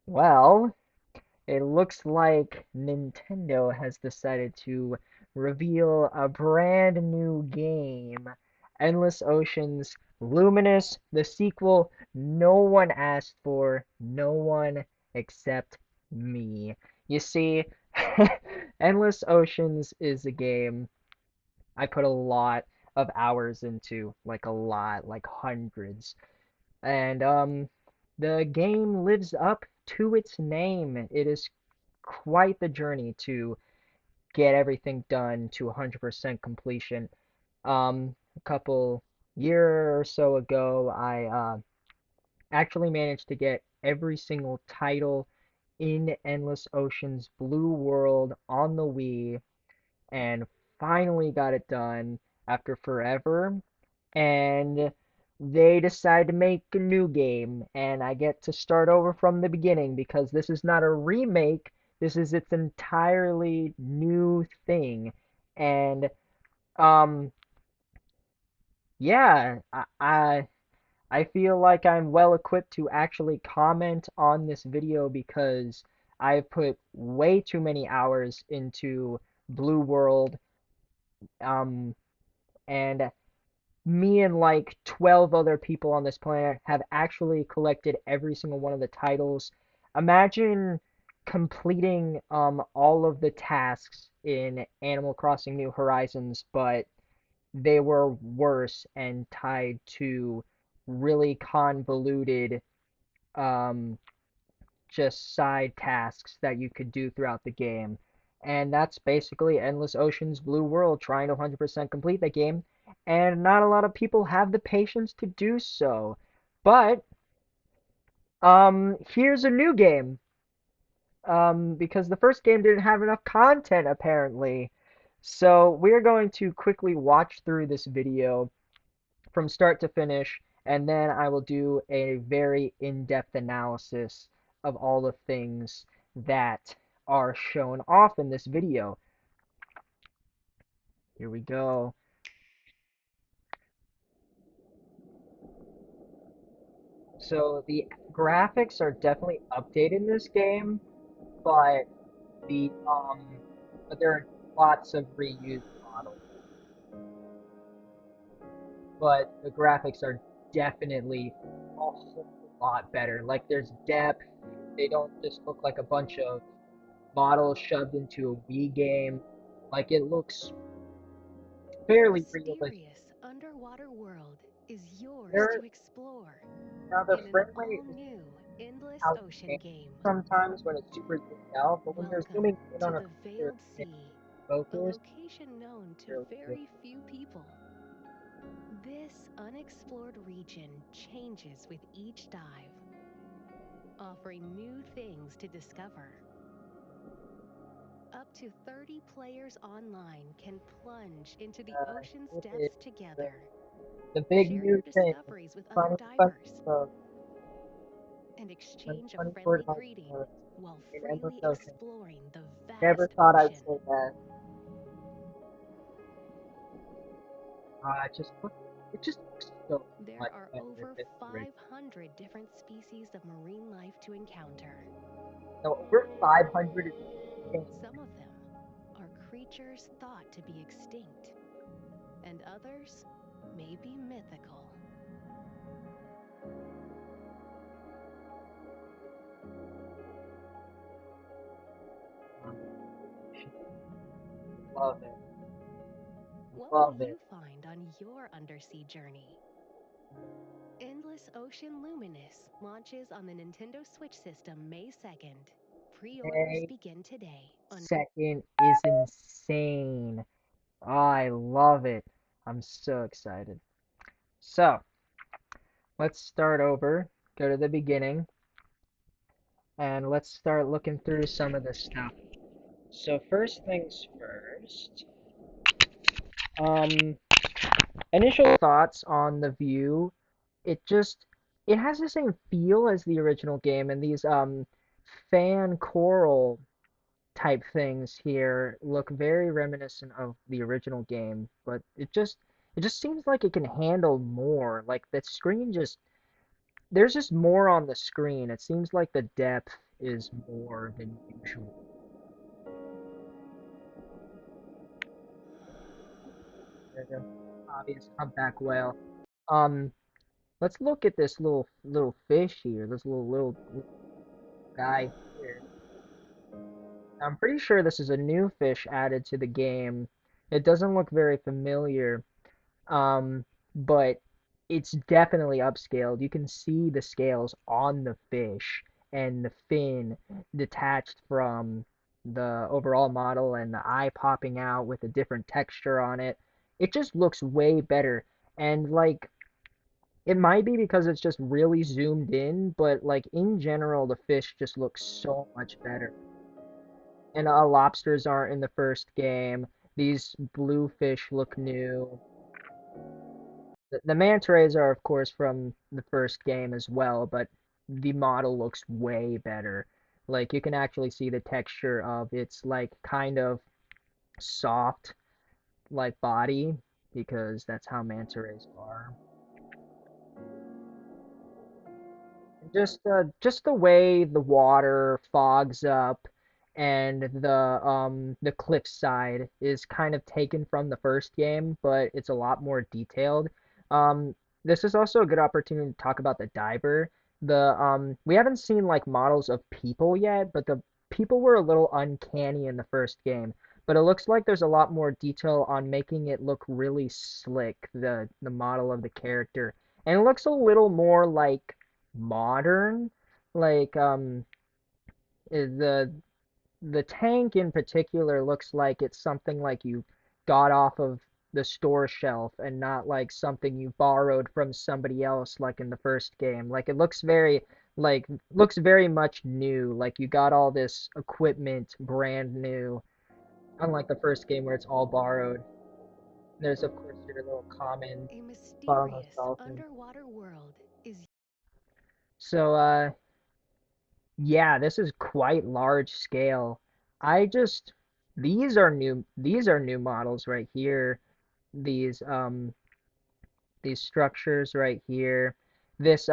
Well, it looks like Nintendo has decided to reveal a brand new game, Endless Oceans Luminous, the sequel no one asked for, no one except me. You see, Endless Oceans is a game I put a lot of hours into, like a lot, like hundreds. And the game lives up to its name. It is quite the journey to get everything done to 100% completion. A couple year or so ago, I actually managed to get every single title in Endless Ocean's Blue World on the Wii and finally got it done after forever. And they decide to make a new game, and I get to start over from the beginning because this is not a remake. This is its entirely new thing. And um yeah, I feel like I'm well equipped to actually comment on this video because I've put way too many hours into Blue World. Um and me and like 12 other people on this planet have actually collected every single one of the titles. Imagine completing all of the tasks in Animal Crossing New Horizons, but they were worse and tied to really convoluted um just side tasks that you could do throughout the game. And that's basically Endless Ocean's Blue World trying to 100% complete the game. And not a lot of people have the patience to do so. But here's a new game. Because the first game didn't have enough content apparently. So we're going to quickly watch through this video from start to finish, and then I will do a very in-depth analysis of all the things that are shown off in this video. Here we go. So the graphics are definitely updated in this game, but the but there are lots of reused models. But the graphics are definitely a whole lot better. Like there's depth. They don't just look like a bunch of models shoved into a Wii game. Like it looks A fairly realistic. mysterious underwater world is yours There to explore now the in an frame rate is all-new Endless how it Ocean can game. sometimes when it's super zoomed out, but when you're Welcome zooming in to on a the creature Veiled and Sea, a focus, location known to really good. very few people. This unexplored region changes with each dive, offering new things to discover. Up to 30 players online can plunge into the ocean's It is depths the, together. the big Share new your thing. discoveries with other Funny, funny, divers so and exchange a funny word friendly about greeting while in Endless freely Ocean. exploring the Never vast thought I'd ocean. say that. It just looks so There much are better over than the original. 500 different species of marine life to encounter. No, over 500 is insane. Some of them are creatures thought to be extinct, and others may be mythical. Love it. What will Love it. you find on your undersea journey? Endless Ocean Luminous launches on the Nintendo Switch system May 2nd. Pre-orders May begin today on 2nd is insane. I love it. I'm so excited. So, let's start over. Go to the beginning. And let's start looking through some of this stuff. So, first things first. Um, Initial thoughts on the view. It just it has the same feel as the original game, and these fan coral type things here look very reminiscent of the original game, but it just seems like it can handle more. Like the screen just there's just more on the screen. It seems like the depth is more than usual. There's an obvious humpback whale. Um, let's look at this little fish here. This little guy here. I'm pretty sure this is a new fish added to the game. It doesn't look very familiar, but it's definitely upscaled. You can see the scales on the fish and the fin detached from the overall model and the eye popping out with a different texture on it. It just looks way better. And like it might be because it's just really zoomed in, but like in general the fish just looks so much better. And lobsters aren't in the first game. These bluefish look new. The manta rays are, of course, from the first game as well, but the model looks way better. Like you can actually see the texture of its like kind of soft like body because that's how manta rays are. Just the way the water fogs up and the cliffside is kind of taken from the first game, but it's a lot more detailed. Um, this is also a good opportunity to talk about the diver. The we haven't seen like models of people yet, but the people were a little uncanny in the first game. But it looks like there's a lot more detail on making it look really slick, the model of the character. And it looks a little more like modern. Like the tank in particular looks like it's something like you got off of the store shelf and not like something you borrowed from somebody else like in the first game. Like it looks very much new. Like you got all this equipment brand new, unlike the first game where it's all borrowed. There's of course your little common A bottlenose mysterious dolphin. underwater world is So yeah, this is quite large scale. I just these are new models right here. These these structures right here. This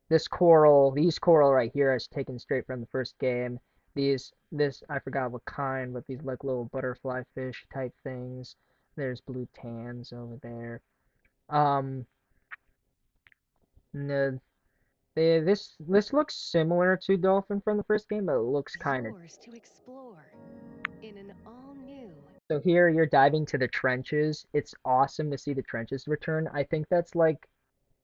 these coral right here is taken straight from the first game. This I forgot what kind, but these like little butterfly fish type things. There's blue tans over there. Um no, this looks similar to dolphin from the first game, but it looks kind of. yours to explore in an all new. So here you're diving to the trenches. It's awesome to see the trenches return. I think that's like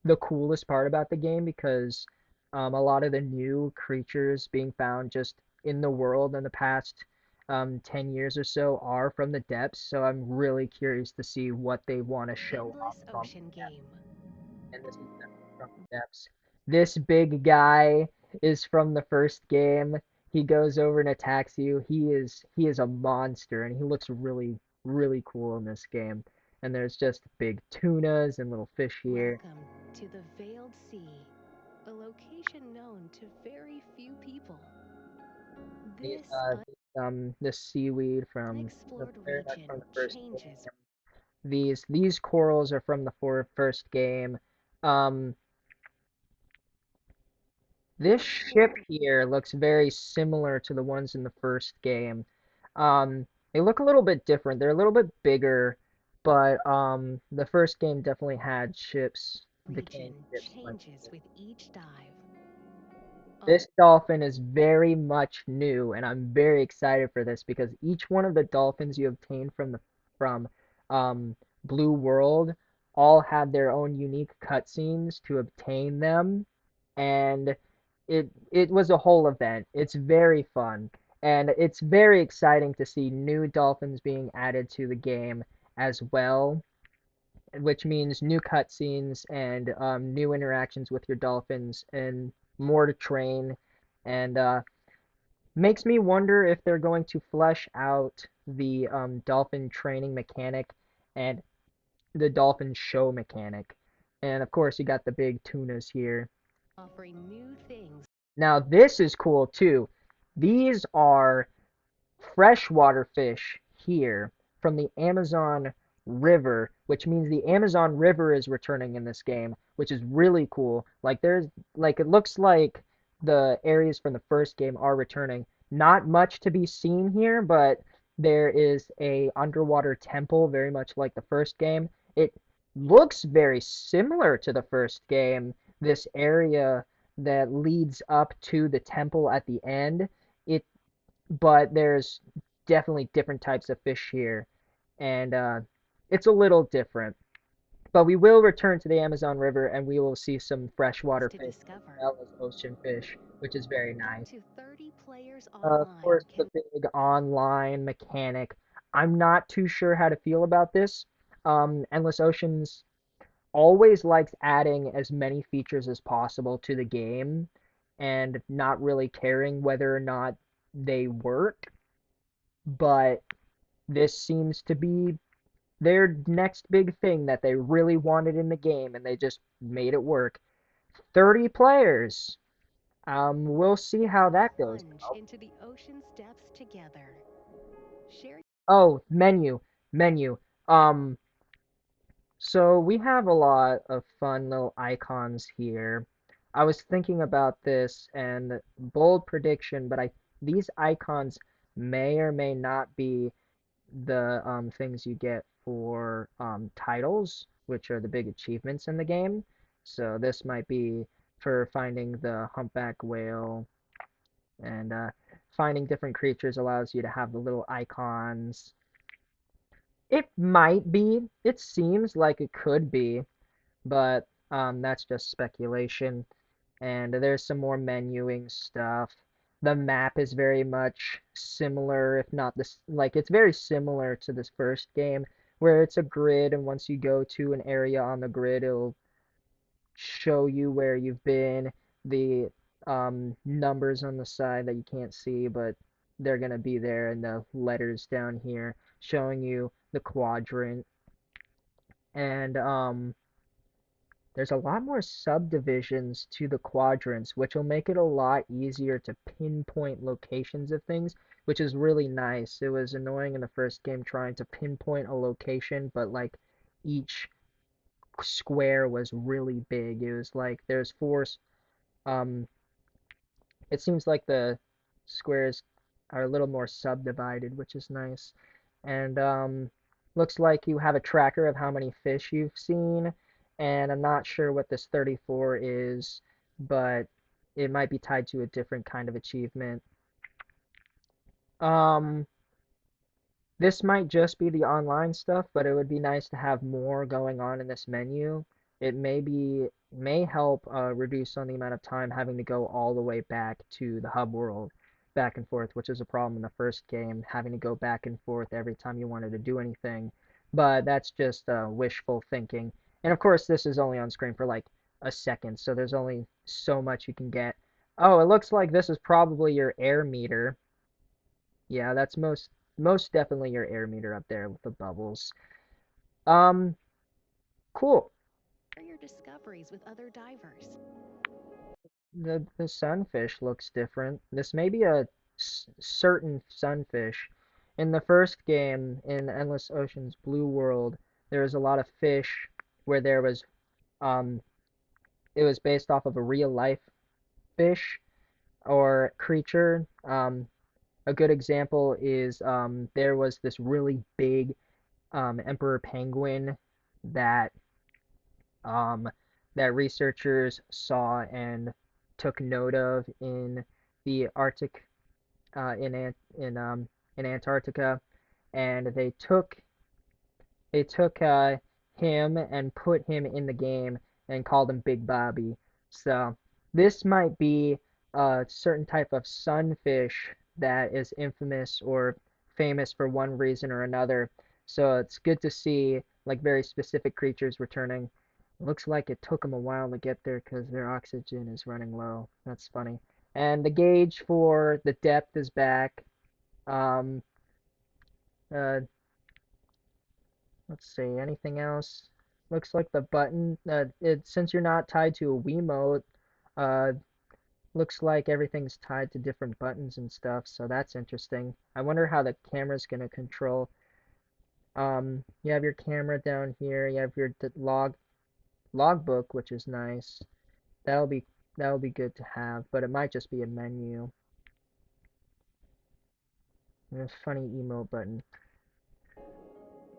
the coolest part about the game because a lot of the new creatures being found just in the world in the past 10 years or so are from the depths. So I'm really curious to see what they want to show off Endless from Ocean the depths. Game. And this is definitely from the depths. This big guy is from the first game. He goes over and attacks you. He is a monster and he looks really cool in this game. And there's just big tunas and little fish here. Welcome to the Veiled Sea, a location known to very few people. This This seaweed from unexplored very much region from the first game. changes. These corals are from the first game. Um, this ship here looks very similar to the ones in the first game. They look a little bit different. They're a little bit bigger, but the first game definitely had ships, decaying Region ships like changes this. with each dive. This dolphin is very much new, and I'm very excited for this because each one of the dolphins you obtain from Blue World all had their own unique cutscenes to obtain them, and it was a whole event. It's very fun, and it's very exciting to see new dolphins being added to the game as well, which means new cutscenes and new interactions with your dolphins and more to train. And makes me wonder if they're going to flesh out the dolphin training mechanic and the dolphin show mechanic. And of course, you got the big tunas here. Offering new things. Now, this is cool too. These are freshwater fish here from the Amazon River, which means the Amazon River is returning in this game, which is really cool. Like there's like it looks like the areas from the first game are returning. Not much to be seen here, but there is a underwater temple, very much like the first game. It looks very similar to the first game. This area that leads up to the temple at the end. It, but there's definitely different types of fish here, and it's a little different. But we will return to the Amazon River and we will see some freshwater To fish as discover. well as ocean fish, which is very Up nice. to 30 players Of online course, the can big online mechanic. I'm not too sure how to feel about this. Endless Oceans always likes adding as many features as possible to the game and not really caring whether or not they work, but this seems to be their next big thing that they really wanted in the game and they just made it work. 30 players. We'll see how that goes plunge though. into the ocean's depths together. Share Oh, menu. Um, so we have a lot of fun little icons here. I was thinking about this and bold prediction, but I these icons may or may not be the things you get for titles, which are the big achievements in the game. So this might be for finding the humpback whale and finding different creatures allows you to have the little icons. It might be. It seems like it could be, but that's just speculation. And there's some more menuing stuff. The map is very much similar, if not this, like it's very similar to this first game, where it's a grid, and once you go to an area on the grid, it'll show you where you've been, the numbers on the side that you can't see, but they're gonna be there, and the letters down here showing you the quadrant. And there's a lot more subdivisions to the quadrants, which will make it a lot easier to pinpoint locations of things, which is really nice. It was annoying in the first game trying to pinpoint a location, but like each square was really big. It was like there's four, um, it seems like the squares are a little more subdivided, which is nice. And looks like you have a tracker of how many fish you've seen, and I'm not sure what this 34 is, but it might be tied to a different kind of achievement. Um, this might just be the online stuff, but it would be nice to have more going on in this menu. It may help reduce on the amount of time having to go all the way back to the hub world, back and forth, which is a problem in the first game, having to go back and forth every time you wanted to do anything. But that's just wishful thinking. And of course, this is only on screen for like a second, so there's only so much you can get. Oh, it looks like this is probably your air meter. Yeah, that's most definitely your air meter up there with the bubbles. Um, cool. your discoveries with other divers. The sunfish looks different. This may be a certain sunfish. In the first game, in Endless Ocean's Blue World, there was a lot of fish where there was um it was based off of a real life fish or creature. A good example is there was this really big emperor penguin that um, that researchers saw and took note of in the Arctic in Antarctica, and they took him and put him in the game and called him Big Bobby. So this might be a certain type of sunfish that is infamous or famous for one reason or another. So it's good to see like very specific creatures returning. Looks like it took them a while to get there because their oxygen is running low. That's funny. And the gauge for the depth is back. Um, uh, Let's see, anything else? Looks like the button, since you're not tied to a Wiimote, uh, looks like everything's tied to different buttons and stuff, so that's interesting. I wonder how the camera's gonna control. You have your camera down here, you have your logbook, which is nice. That'll be That would be good to have, but it might just be a menu. And a funny emote button.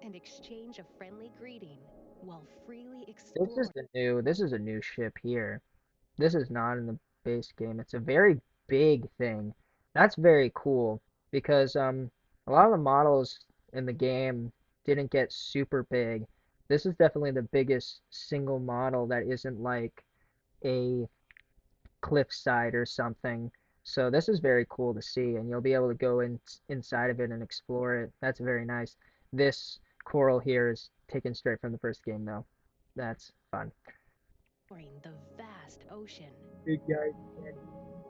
and exchange a friendly greeting while freely This is exploring. a new ship here. This is not in the base game. It's a very big thing. That's very cool because a lot of the models in the game didn't get super big. This is definitely the biggest single model that isn't like a cliffside or something. So this is very cool to see, and you'll be able to go inside of it and explore it. That's very nice. This coral here is taken straight from the first game, though. That's fun. The vast ocean. Big guys.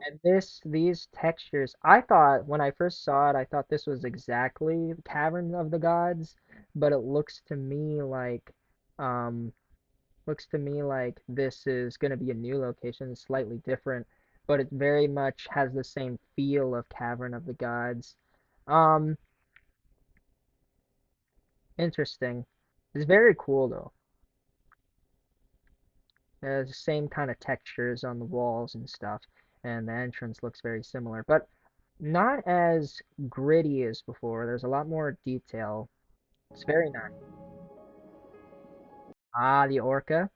And these textures, I thought when I first saw it, I thought this was exactly Cavern of the Gods, but it um, looks to me like this is going to be a new location, slightly different, but it very much has the same feel of Cavern of the Gods. Um, Interesting. It's very cool though. It has the same kind of textures on the walls and stuff, and the entrance looks very similar, but not as gritty as before. There's a lot more detail. It's very nice. Ah, the orca.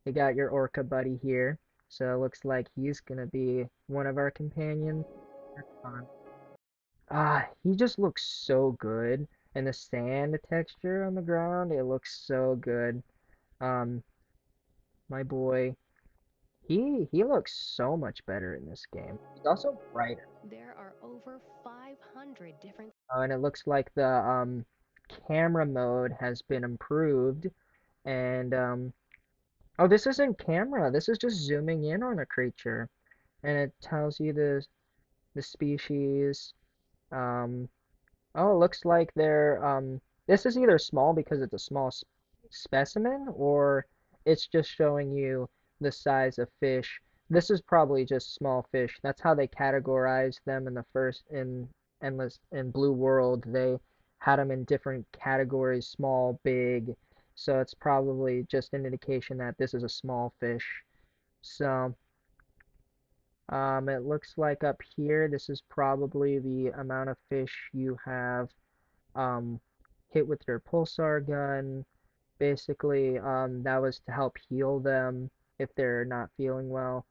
You got your orca buddy here. So it looks like he's gonna be one of our companions. That's fun. Ah, he just looks so good. And the sand texture on the ground, it looks so good. Um, my boy, he looks so much better in this game. He's also brighter. There are over 500 different. And it looks like the camera mode has been improved. And oh, this isn't camera. This is just zooming in on a creature, and it tells you the species. Um, oh, it looks like they're this is either small because it's a small specimen, or it's just showing you the size of fish. This is probably just small fish. That's how they categorized them in the first in Blue World. They had them in different categories, small, big. So it's probably just an indication that this is a small fish. So it looks like up here, this is probably the amount of fish you have um, hit with your pulsar gun. Basically, that was to help heal them if they're not feeling well,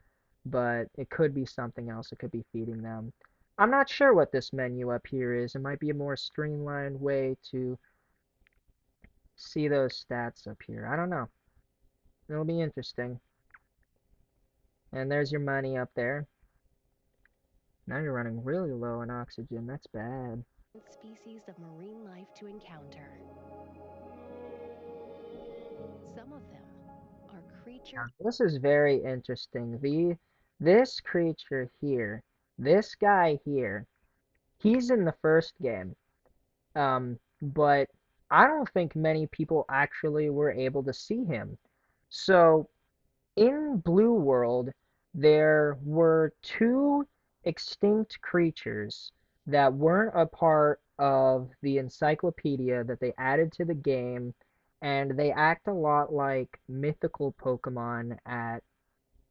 but it could be something else. It could be feeding them. I'm not sure what this menu up here is. It might be a more streamlined way to see those stats up here. I don't know. It'll be interesting. And there's your money up there. Now you're running really low on oxygen. That's bad. Species of marine life to encounter. Some of them are creatures. Now, this is very interesting. This creature here, this guy here, he's in the first game. But I don't think many people actually were able to see him. So in Blue World, there were two extinct creatures that weren't a part of the encyclopedia that they added to the game, and they act a lot like mythical Pokemon at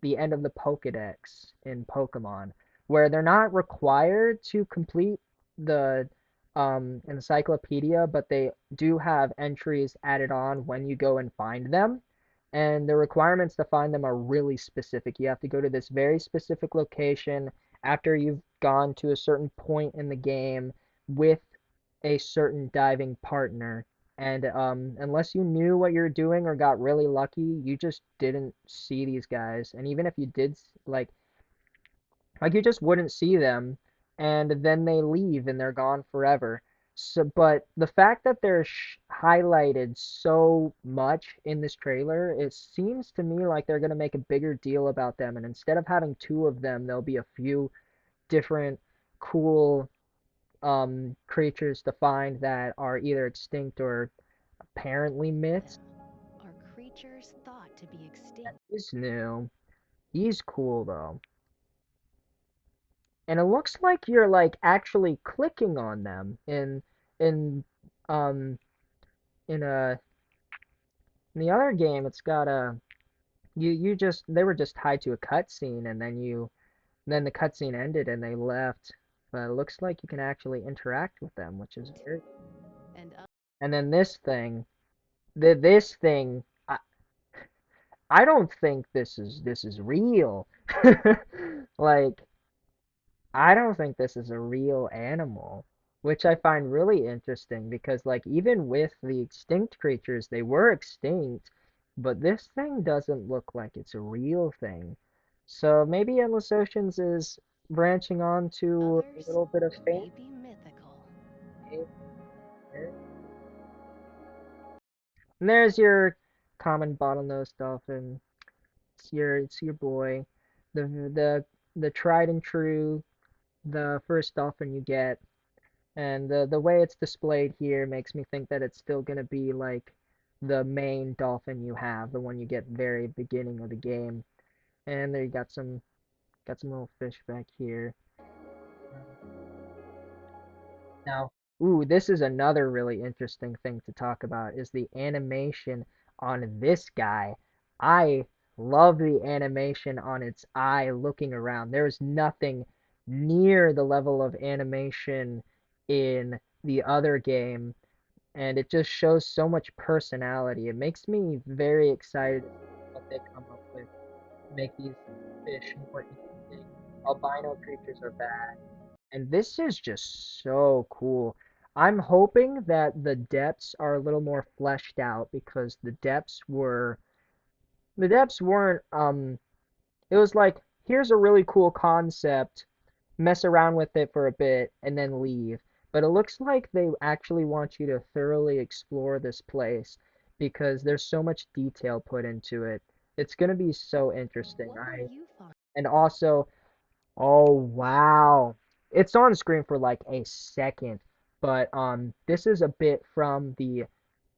the end of the Pokédex in Pokemon, where they're not required to complete the encyclopedia, but they do have entries added on when you go and find them. And the requirements to find them are really specific. You have to go to this very specific location after you've gone to a certain point in the game with a certain diving partner, and unless you knew what you're doing or got really lucky, you just didn't see these guys. And even if you did, like you just wouldn't see them, and then they leave and they're gone forever. So, but the fact that they're highlighted so much in this trailer, it seems to me like they're gonna make a bigger deal about them. And instead of having two of them, there'll be a few different cool creatures to find that are either extinct or apparently myths. Are creatures thought to be extinct. He's new. He's cool though. And it looks like you're like actually clicking on them in um in a in the other game it's got a you just they were just tied to a cutscene, and then the cutscene ended and they left. But it looks like you can actually interact with them, which is very. and And then this thing, I don't think this is real. Like, I don't think this is a real animal, which I find really interesting because, like, even with the extinct creatures, they were extinct, but this thing doesn't look like it's a real thing. So maybe Endless Oceans is branching on to a others little bit of may fame. be mythical. And there's your common bottlenose dolphin. It's your boy, the the the tried and true, the first dolphin you get. And the way it's displayed here makes me think that it's still gonna be like the main dolphin you have, the one you get very beginning of the game. And there you got some little fish back here. Now, ooh, this is another really interesting thing to talk about is the animation on this guy. I love the animation on its eye looking around. There's nothing near the level of animation in the other game, and it just shows so much personality. It makes me very excited to see what they come up with to make these fish more interesting. Albino creatures are bad. And this is just so cool. I'm hoping that the depths are a little more fleshed out because the depths weren't it was like, here's a really cool concept, mess around with it for a bit and then leave. But it looks like they actually want you to thoroughly explore this place because there's so much detail put into it. It's going to be so interesting. What will I you find? and also Oh wow. It's on screen for like a second, but this is a bit from the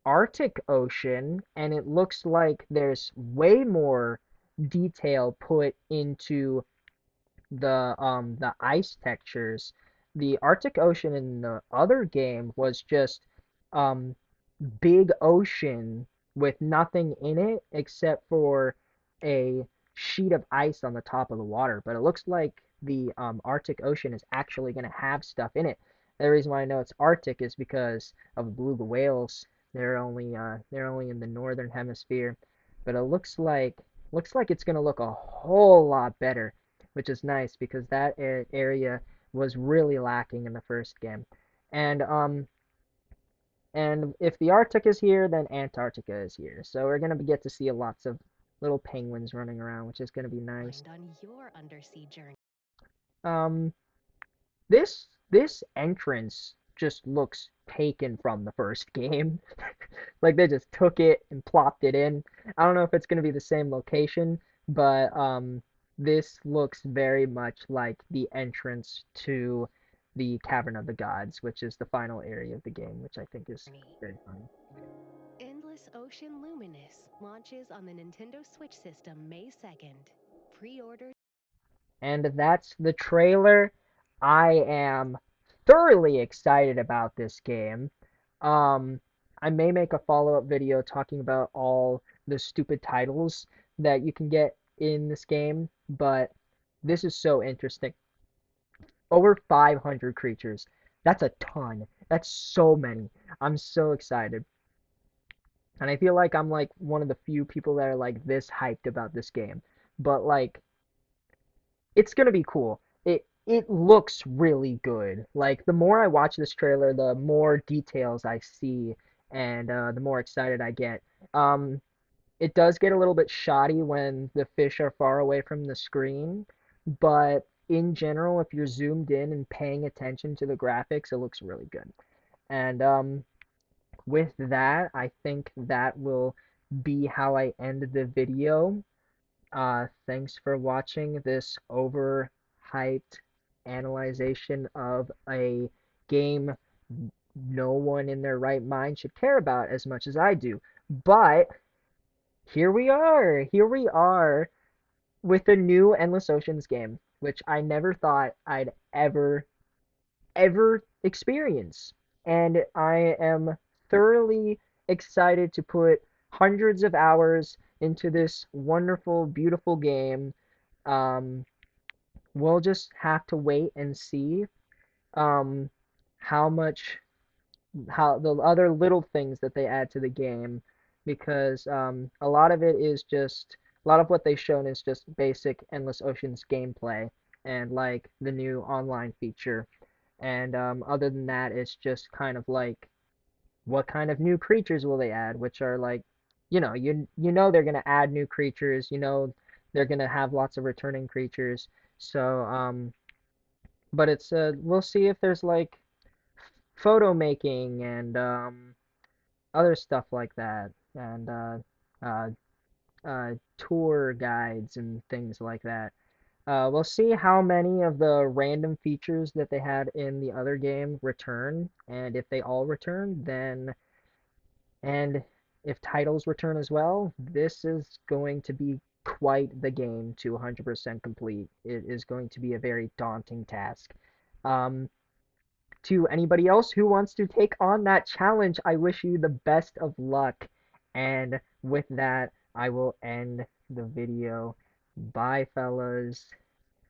Arctic Ocean and it looks like there's way more detail put into the ice textures. The Arctic Ocean in the other game was just um big ocean with nothing in it except for a sheet of ice on the top of the water. But it looks like the Arctic Ocean is actually going to have stuff in it. The reason why I know it's Arctic is because of the beluga whales. They're only in the northern hemisphere, but it looks like it's going to look a whole lot better, which is nice because that area was really lacking in the first game. And and if the Arctic is here, then Antarctica is here. So we're gonna get to see lots of little penguins running around, which is gonna be nice. On your undersea journey. Um, this entrance just looks taken from the first game. Like they just took it and plopped it in. I don't know if it's gonna be the same location, but this looks very much like the entrance to the Cavern of the Gods, which is the final area of the game, which I think is very fun. Endless Ocean Luminous launches on the Nintendo Switch system May 2nd. Pre order. And that's the trailer. I am thoroughly excited about this game. Um, I may make a follow-up video talking about all the stupid titles that you can get in this game, but this is so interesting. Over 500 creatures. That's a ton. That's so many. I'm so excited. And I feel like I'm like one of the few people that are like this hyped about this game. But like it's gonna be cool. It looks really good. Like the more I watch this trailer, the more details I see, and the more excited I get. Um, it does get a little bit shoddy when the fish are far away from the screen, but in general, if you're zoomed in and paying attention to the graphics, it looks really good. And with that, I think that will be how I end the video. Thanks for watching this overhyped analyzation of a game no one in their right mind should care about as much as I do. But here we are with a new Endless Oceans game, which I never thought I'd ever experience. And I am thoroughly excited to put hundreds of hours into this wonderful, beautiful game. Um, we'll just have to wait and see um, how much how the other little things that they add to the game, because a lot of it is just a lot of what they've shown is just basic Endless Oceans gameplay and like the new online feature. And other than that, it's just kind of like what kind of new creatures will they add, which are like, you know they're gonna add new creatures, you know they're gonna have lots of returning creatures. So but it's we'll see if there's like photo making and other stuff like that, and uh, tour guides and things like that. We'll see how many of the random features that they had in the other game return, and if they all return, then and if titles return as well, this is going to be quite the game to 100% complete. It is going to be a very daunting task. Um, to anybody else who wants to take on that challenge, I wish you the best of luck. And with that, I will end the video. Bye, fellas.